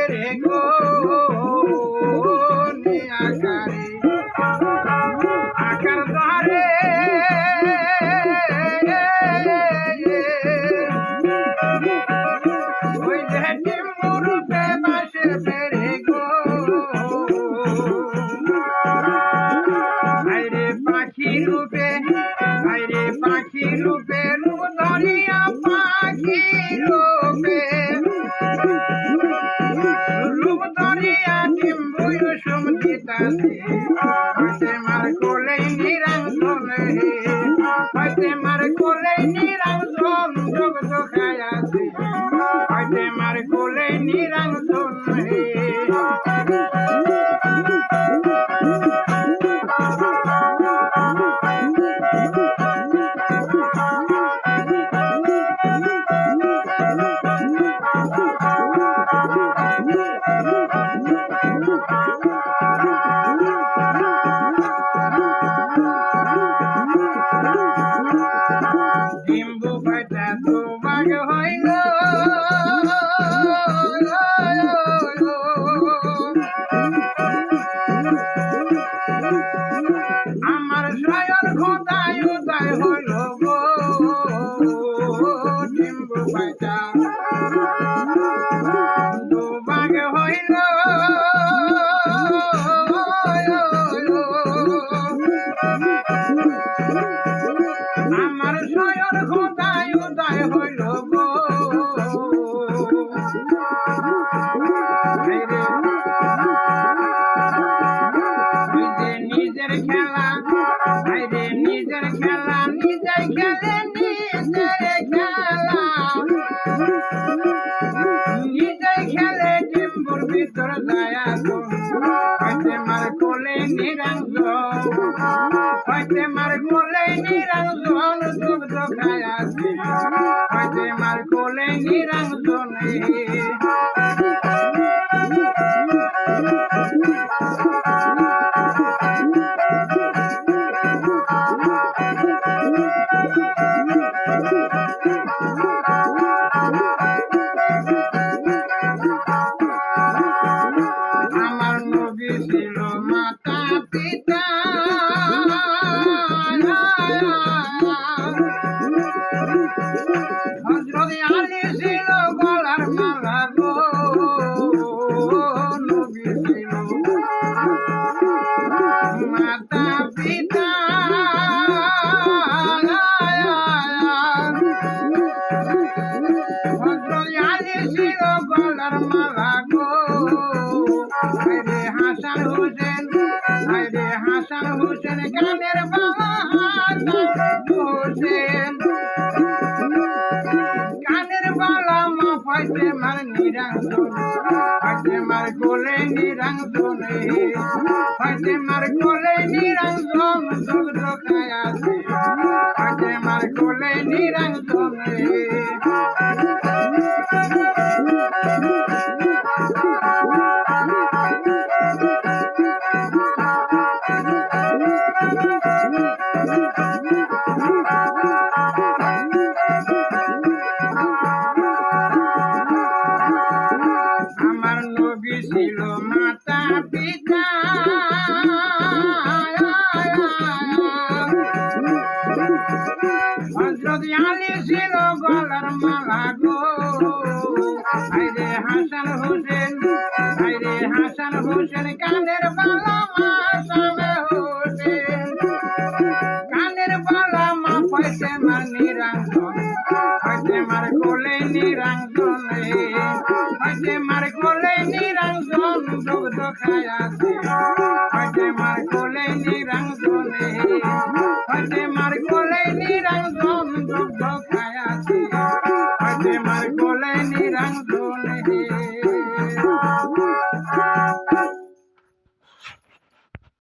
রে গো আকারে আকার ধরে ওই যে টিম্বুরূপে বাসে রে গো আইরে পাখি রূপে রূপ ধরিয়া পাখি রূপে টিম্বুই সুমতিতাছে হইতে মার কোলে নিরঞ্জন হইতে মার কোলে নিরঞ্জন যোগ দেখায়াছে হইতে মার কোলে নিরঞ্জন ডিম্বু পাইটা তোমার হইল আমার শয়ন খোদায় উদয় হইল গো ডিম্বু পাইটা তোমার হইল আমার শয়ন খোদায় উদয় হইল গো নিজের খেলা নিজের খেলা নিজে খেলে নিজে খেলে টিম্বুর ভিতর যায় হইতে মার কোলে নিরঞ্জন হইতে মার কোলে নিরঞ্জন দুধ খায়াছে হইতে মার কোলে নিরঞ্জন আমার নবী ছিল মাতা পিতা হযরত আলী ছিল গলার মালা গো নবী ছিল মাতা পিতা হযরত আলী ছিল গলার মালা গো হাসান হোসেন গানের বাবা হোসেন গানের বালা মা পাইতে মার নিরঞ্জন পাইতে মার কোলে নিরঞ্জন পাইতে মার কোলে নিরঞ্জন যোগ দেখায়াছে পাইতে মার কোলে নিরঞ্জন আমার নবী ছিল মাতা পিতা হযরত আলী ছিল গলার মালা গো আইরে হাসান হোসেন গানের বালা মা সামে হোসেন গানের বালা মা পাইতে মার নিরঞ্জন পাইতে মার কোলে নিরঞ্জন পাইতে মার কোলে নিরঞ্জন যোগ দেখায়া